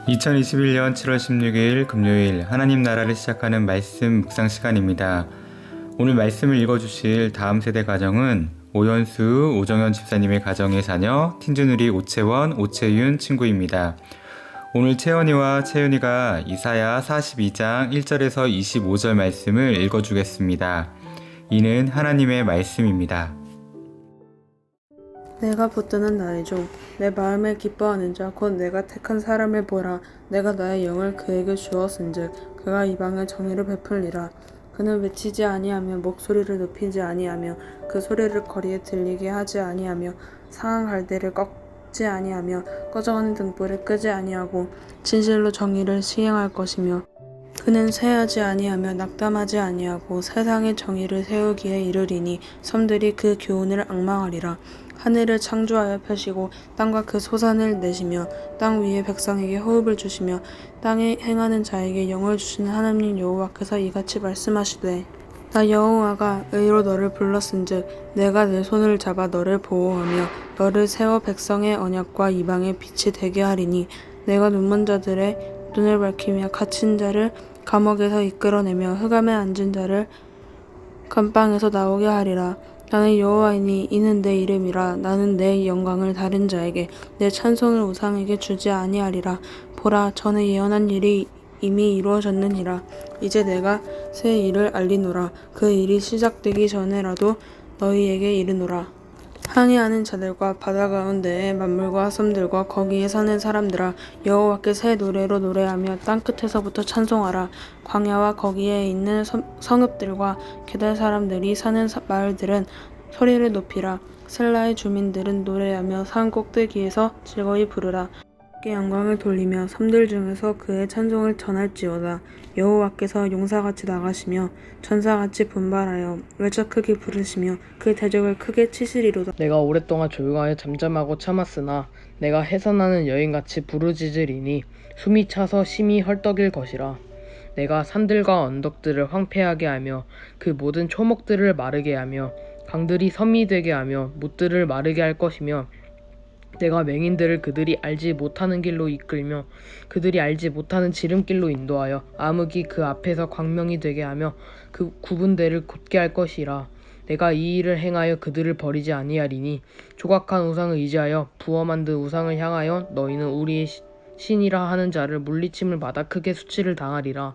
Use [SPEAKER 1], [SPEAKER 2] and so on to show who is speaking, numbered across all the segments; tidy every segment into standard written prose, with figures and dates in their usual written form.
[SPEAKER 1] (2021년 7월 16일) 금요일 하나님 나라를 시작하는 말씀 묵상 시간입니다. 오늘 말씀을 읽어주실 다음 세대 가정은 오연수, 오정현 집사님의 가정의 자녀 틴즈누리 오채원, 오채윤 친구입니다. 오늘 채원이와 채윤이가 이사야 42장 1절에서 25절 말씀을 읽어주겠습니다. 이는 하나님의 말씀입니다.
[SPEAKER 2] 내가 붙드는 나의 종, 내 마음에 기뻐하는 자, 곧 내가 택한 사람을 보라. 내가 나의 영을 그에게 주었은즉 그가 이방에 정의를 베풀리라. 그는 외치지 아니하며 목소리를 높이지 아니하며 그 소리를 거리에 들리게 하지 아니하며 상한 갈대를 꺾지 아니하며 꺼져가는 등불을 끄지 아니하고 진실로 정의를 시행할 것이며 그는 쇠하지 아니하며 낙담하지 아니하고 세상의 정의를 세우기에 이르리니 섬들이 그 교훈을 앙망하리라. 하늘을 창조하여 펴시고 땅과 그 소산을 내시며 땅 위의 백성에게 호흡을 주시며 땅에 행하는 자에게 영을 주시는 하나님 여호와께서 이같이 말씀하시되 나 여호와가 의로 너를 불렀은즉 내가 내 손을 잡아 너를 보호하며 너를 세워 백성의 언약과 이방의 빛이 되게 하리니 내가 눈먼 자들의 눈을 밝히며 갇힌 자를 감옥에서 이끌어내며 흑암에 앉은 자를 감방에서 나오게 하리라. 나는 여호와이니 이는 내 이름이라. 나는 내 영광을 다른 자에게 내 찬송을 우상에게 주지 아니하리라. 보라, 전에 예언한 일이 이미 이루어졌느니라. 이제 내가 새 일을 알리노라. 그 일이 시작되기 전에라도 너희에게 이르노라. 항해하는 자들과 바다 가운데의 만물과 섬들과 거기에 사는 사람들아, 여호와께 새 노래로 노래하며 땅끝에서부터 찬송하라. 광야와 거기에 있는 성읍들과 게달 사람들이 사는 마을들은 소리를 높이라. 셀라의 주민들은 노래하며 산 꼭대기에서 즐거이 부르라. 여호와께 영광을 돌리며 섬들 중에서 그의 찬송을 전할지어다. 여호와께서 용사같이 나가시며 전사같이 분발하여 외쳐 크게 부르시며 그 대적을 크게 치시리로다.
[SPEAKER 3] 내가 오랫동안 조용하여 잠잠하고 참았으나 내가 해산하는 여인같이 부르짖으리니 숨이 차서 심히 헐떡일 것이라. 내가 산들과 언덕들을 황폐하게 하며 그 모든 초목들을 마르게 하며 강들이 섬이 되게 하며 못들을 마르게 할 것이며 내가 맹인들을 그들이 알지 못하는 길로 이끌며 그들이 알지 못하는 지름길로 인도하여 암흑이 그 앞에서 광명이 되게 하며 그 구분대를 곧게 할 것이라. 내가 이 일을 행하여 그들을 버리지 아니하리니 조각한 우상을 의지하여 부어 만든 우상을 향하여 너희는 우리의 신이라 하는 자를 물리침을 받아 크게 수치를 당하리라.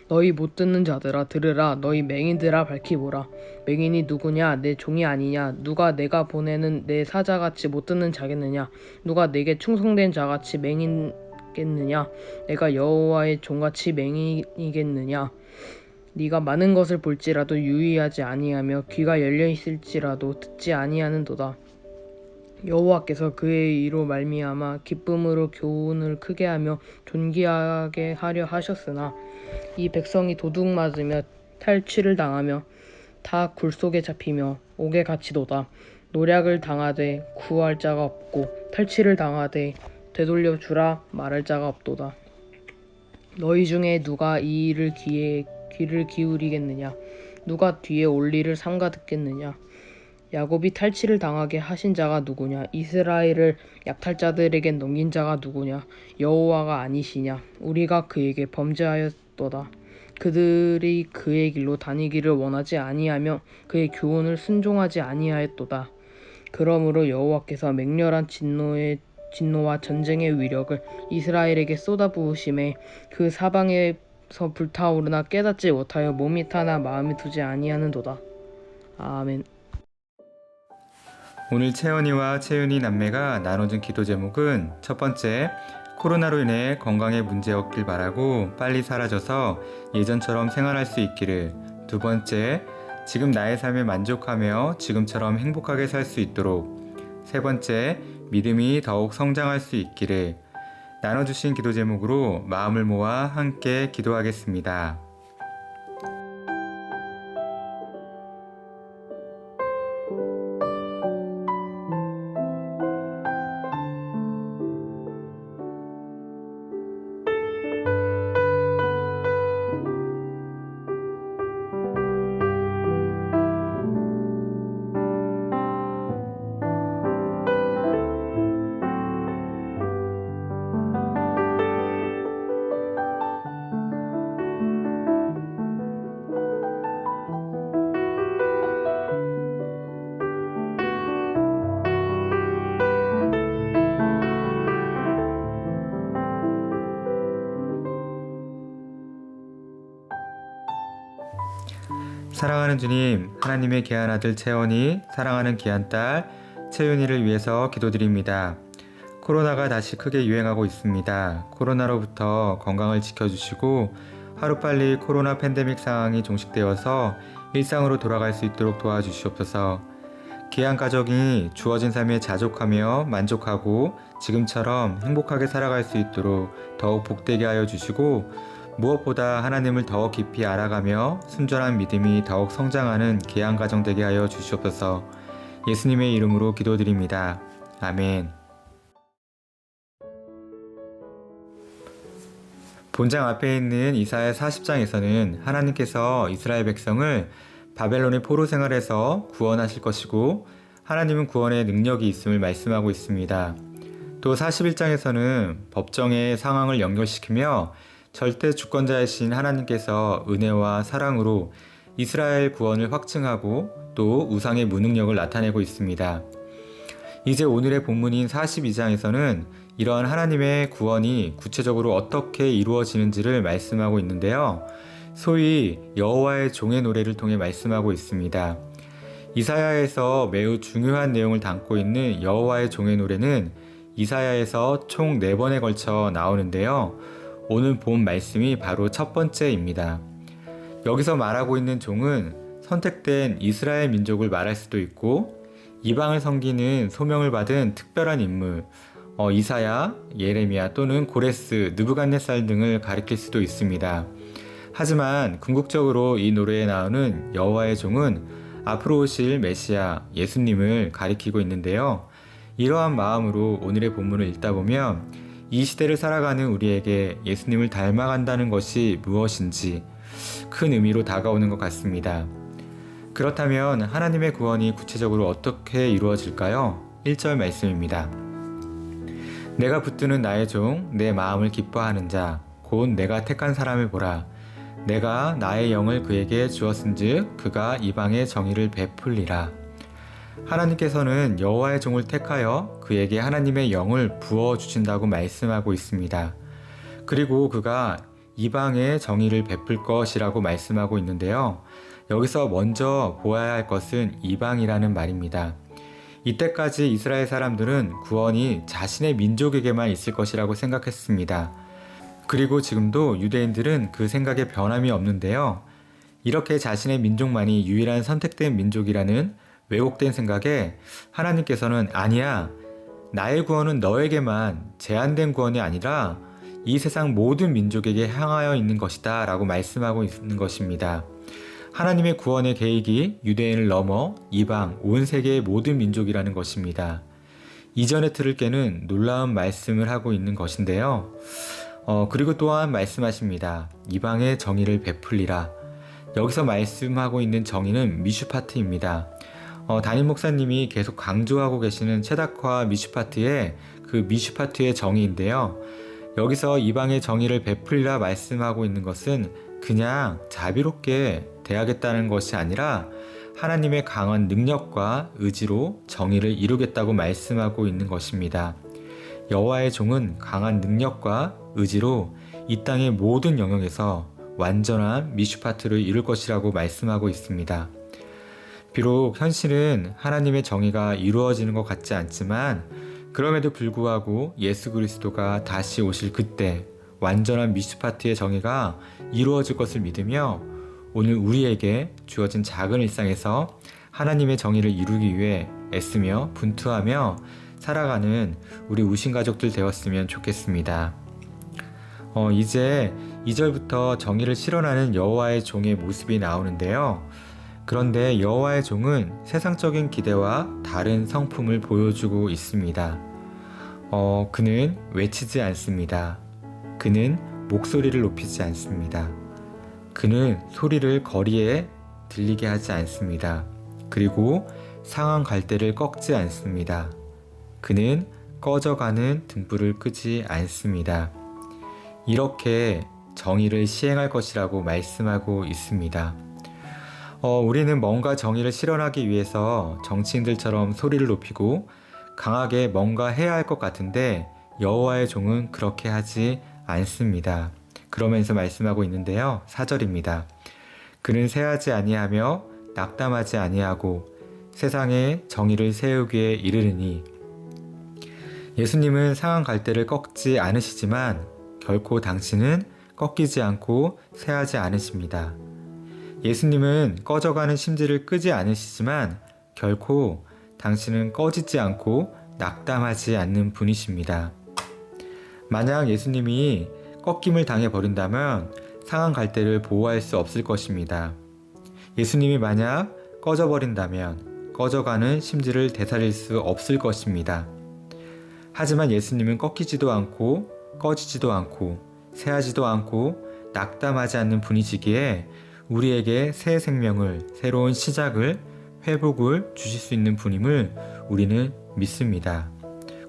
[SPEAKER 3] 너희 못 듣는 자들아 들으라. 너희 맹인들아 밝히 보라. 맹인이 누구냐? 내 종이 아니냐? 누가 내가 보내는 내 사자같이 못 듣는 자겠느냐? 누가 내게 충성된 자같이 맹인겠느냐? 내가 여호와의 종같이 맹인이겠느냐? 네가 많은 것을 볼지라도 유의하지 아니하며 귀가 열려 있을지라도 듣지 아니하는도다. 여호와께서 그의 이로 말미암아 기쁨으로 교훈을 크게 하며 존귀하게 하려 하셨으나 이 백성이 도둑 맞으며 탈취를 당하며 다 굴속에 잡히며 옥에 갇히도다. 노략을 당하되 구할 자가 없고 탈취를 당하되 되돌려 주라 말할 자가 없도다. 너희 중에 누가 이 일을 귀를 기울이겠느냐? 누가 뒤에 올리를 삼가 듣겠느냐? 야곱이 탈취를 당하게 하신 자가 누구냐? 이스라엘을 약탈자들에게 넘긴 자가 누구냐? 여호와가 아니시냐? 우리가 그에게 범죄하였도다. 그들이 그의 길로 다니기를 원하지 아니하며 그의 교훈을 순종하지 아니하였도다. 그러므로 여호와께서 맹렬한 진노와 전쟁의 위력을 이스라엘에게 쏟아부으심에 그 사방에서 불타오르나 깨닫지 못하여 몸이 타나 마음이 두지 아니하는도다. 아멘.
[SPEAKER 1] 오늘 채원이와 채윤이 남매가 나눠준 기도 제목은 첫 번째, 코로나로 인해 건강에 문제 없길 바라고 빨리 사라져서 예전처럼 생활할 수 있기를. 두 번째, 지금 나의 삶에 만족하며 지금처럼 행복하게 살 수 있도록. 세 번째, 믿음이 더욱 성장할 수 있기를. 나눠주신 기도 제목으로 마음을 모아 함께 기도하겠습니다. 사랑하는 주님, 하나님의 귀한 아들 채원이, 사랑하는 귀한 딸 채윤이를 위해서 기도드립니다. 코로나가 다시 크게 유행하고 있습니다. 코로나로부터 건강을 지켜주시고 하루빨리 코로나 팬데믹 상황이 종식되어서 일상으로 돌아갈 수 있도록 도와주시옵소서. 귀한 가족이 주어진 삶에 자족하며 만족하고 지금처럼 행복하게 살아갈 수 있도록 더욱 복되게 하여 주시고, 무엇보다 하나님을 더 깊이 알아가며 순전한 믿음이 더욱 성장하는 귀한 가정 되게 하여 주시옵소서. 예수님의 이름으로 기도드립니다. 아멘. 본장 앞에 있는 이사야 40장에서는 하나님께서 이스라엘 백성을 바벨론의 포로 생활에서 구원하실 것이고 하나님은 구원의 능력이 있음을 말씀하고 있습니다. 또 41장에서는 법정의 상황을 연결시키며 절대 주권자이신 하나님께서 은혜와 사랑으로 이스라엘 구원을 확증하고 또 우상의 무능력을 나타내고 있습니다. 이제 오늘의 본문인 42장에서는 이러한 하나님의 구원이 구체적으로 어떻게 이루어지는지를 말씀하고 있는데요. 소위 여호와의 종의 노래를 통해 말씀하고 있습니다. 이사야에서 매우 중요한 내용을 담고 있는 여호와의 종의 노래는 이사야에서 총 4번에 걸쳐 나오는데요. 오늘 본 말씀이 바로 첫 번째입니다. 여기서 말하고 있는 종은 선택된 이스라엘 민족을 말할 수도 있고 이방을 섬기는 소명을 받은 특별한 인물, 이사야, 예레미야 또는 고레스, 느부갓네살 등을 가리킬 수도 있습니다. 하지만 궁극적으로 이 노래에 나오는 여호와의 종은 앞으로 오실 메시아 예수님을 가리키고 있는데요. 이러한 마음으로 오늘의 본문을 읽다 보면 이 시대를 살아가는 우리에게 예수님을 닮아간다는 것이 무엇인지 큰 의미로 다가오는 것 같습니다. 그렇다면 하나님의 구원이 구체적으로 어떻게 이루어질까요? 1절 말씀입니다. 내가 붙드는 나의 종, 내 마음을 기뻐하는 자, 곧 내가 택한 사람을 보라. 내가 나의 영을 그에게 주었은즉 그가 이방의 정의를 베풀리라. 하나님께서는 여호와의 종을 택하여 그에게 하나님의 영을 부어주신다고 말씀하고 있습니다. 그리고 그가 이방의 정의를 베풀 것이라고 말씀하고 있는데요. 여기서 먼저 보아야 할 것은 이방이라는 말입니다. 이때까지 이스라엘 사람들은 구원이 자신의 민족에게만 있을 것이라고 생각했습니다. 그리고 지금도 유대인들은 그 생각에 변함이 없는데요. 이렇게 자신의 민족만이 유일한 선택된 민족이라는 왜곡된 생각에 하나님께서는 아니야, 나의 구원은 너에게만 제한된 구원이 아니라 이 세상 모든 민족에게 향하여 있는 것이다 라고 말씀하고 있는 것입니다. 하나님의 구원의 계획이 유대인을 넘어 이방, 온 세계의 모든 민족이라는 것입니다. 이전의 틀을 깨는 놀라운 말씀을 하고 있는 것인데요. 그리고 또한 말씀하십니다. 이방의 정의를 베풀리라. 여기서 말씀하고 있는 정의는 미슈파트입니다. 담임 목사님이 계속 강조하고 계시는 체다크와 미슈파트의 그 미슈파트의 정의인데요. 여기서 이방의 정의를 베풀리라 말씀하고 있는 것은 그냥 자비롭게 대하겠다는 것이 아니라 하나님의 강한 능력과 의지로 정의를 이루겠다고 말씀하고 있는 것입니다. 여호와의 종은 강한 능력과 의지로 이 땅의 모든 영역에서 완전한 미슈파트를 이룰 것이라고 말씀하고 있습니다. 비록 현실은 하나님의 정의가 이루어지는 것 같지 않지만 그럼에도 불구하고 예수 그리스도가 다시 오실 그때 완전한 미슈파트의 정의가 이루어질 것을 믿으며 오늘 우리에게 주어진 작은 일상에서 하나님의 정의를 이루기 위해 애쓰며 분투하며 살아가는 우리 우신 가족들 되었으면 좋겠습니다. 이제 2절부터 정의를 실현하는 여호와의 종의 모습이 나오는데요. 그런데 여호와의 종은 세상적인 기대와 다른 성품을 보여주고 있습니다. 그는 외치지 않습니다. 그는 목소리를 높이지 않습니다. 그는 소리를 거리에 들리게 하지 않습니다. 그리고 상한 갈대를 꺾지 않습니다. 그는 꺼져가는 등불을 끄지 않습니다. 이렇게 정의를 시행할 것이라고 말씀하고 있습니다. 우리는 뭔가 정의를 실현하기 위해서 정치인들처럼 소리를 높이고 강하게 뭔가 해야 할 것 같은데 여호와의 종은 그렇게 하지 않습니다. 그러면서 말씀하고 있는데요. 4절입니다. 그는 세하지 아니하며 낙담하지 아니하고 세상에 정의를 세우기에 이르르니. 예수님은 상한 갈대를 꺾지 않으시지만 결코 당신은 꺾이지 않고 세하지 않으십니다. 예수님은 꺼져가는 심지를 끄지 않으시지만 결코 당신은 꺼지지 않고 낙담하지 않는 분이십니다. 만약 예수님이 꺾임을 당해버린다면 상한 갈대를 보호할 수 없을 것입니다. 예수님이 만약 꺼져버린다면 꺼져가는 심지를 되살릴 수 없을 것입니다. 하지만 예수님은 꺾이지도 않고 꺼지지도 않고 새하지도 않고 낙담하지 않는 분이시기에 우리에게 새 생명을, 새로운 시작을, 회복을 주실 수 있는 분임을 우리는 믿습니다.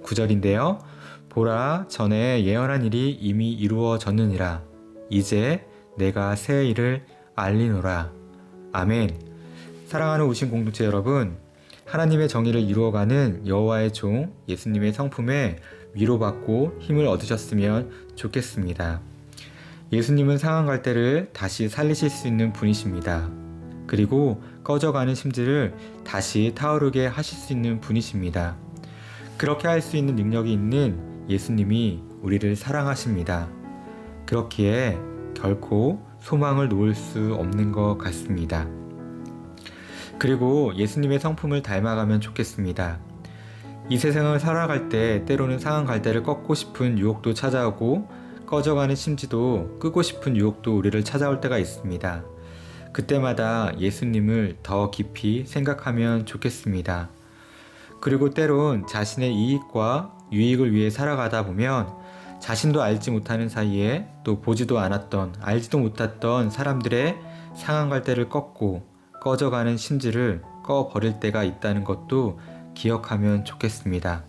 [SPEAKER 1] 9절인데요. 보라, 전에 예언한 일이 이미 이루어졌느니라. 이제 내가 새 일을 알리노라. 아멘. 사랑하는 우신 공동체 여러분, 하나님의 정의를 이루어가는 여호와의 종 예수님의 성품에 위로받고 힘을 얻으셨으면 좋겠습니다. 예수님은 상한 갈대를 다시 살리실 수 있는 분이십니다. 그리고 꺼져가는 심지를 다시 타오르게 하실 수 있는 분이십니다. 그렇게 할 수 있는 능력이 있는 예수님이 우리를 사랑하십니다. 그렇기에 결코 소망을 놓을 수 없는 것 같습니다. 그리고 예수님의 성품을 닮아가면 좋겠습니다. 이 세상을 살아갈 때 때로는 상한 갈대를 꺾고 싶은 유혹도 찾아오고 꺼져가는 심지도 끄고 싶은 유혹도 우리를 찾아올 때가 있습니다. 그때마다 예수님을 더 깊이 생각하면 좋겠습니다. 그리고 때론 자신의 이익과 유익을 위해 살아가다 보면 자신도 알지 못하는 사이에 또 보지도 않았던, 알지도 못했던 사람들의 상한 갈대를 꺾고 꺼져가는 심지를 꺼버릴 때가 있다는 것도 기억하면 좋겠습니다.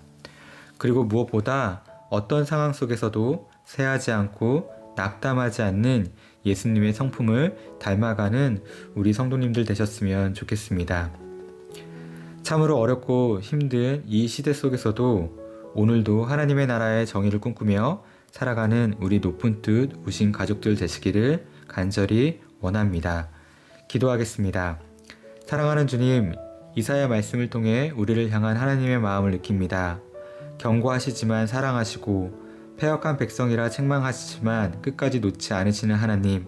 [SPEAKER 1] 그리고 무엇보다 어떤 상황 속에서도 새하지 않고 낙담하지 않는 예수님의 성품을 닮아가는 우리 성도님들 되셨으면 좋겠습니다. 참으로 어렵고 힘든 이 시대 속에서도 오늘도 하나님의 나라의 정의를 꿈꾸며 살아가는 우리 높은 뜻 우신 가족들 되시기를 간절히 원합니다. 기도하겠습니다. 사랑하는 주님, 이사야 말씀을 통해 우리를 향한 하나님의 마음을 느낍니다. 경고하시지만 사랑하시고 패역한 백성이라 책망하시지만 끝까지 놓지 않으시는 하나님.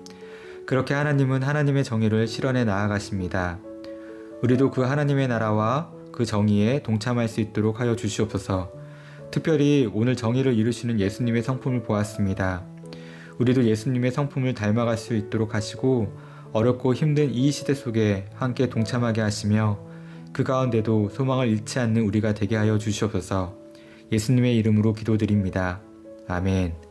[SPEAKER 1] 그렇게 하나님은 하나님의 정의를 실현해 나아가십니다. 우리도 그 하나님의 나라와 그 정의에 동참할 수 있도록 하여 주시옵소서. 특별히 오늘 정의를 이루시는 예수님의 성품을 보았습니다. 우리도 예수님의 성품을 닮아갈 수 있도록 하시고 어렵고 힘든 이 시대 속에 함께 동참하게 하시며 그 가운데도 소망을 잃지 않는 우리가 되게 하여 주시옵소서. 예수님의 이름으로 기도드립니다. 아멘.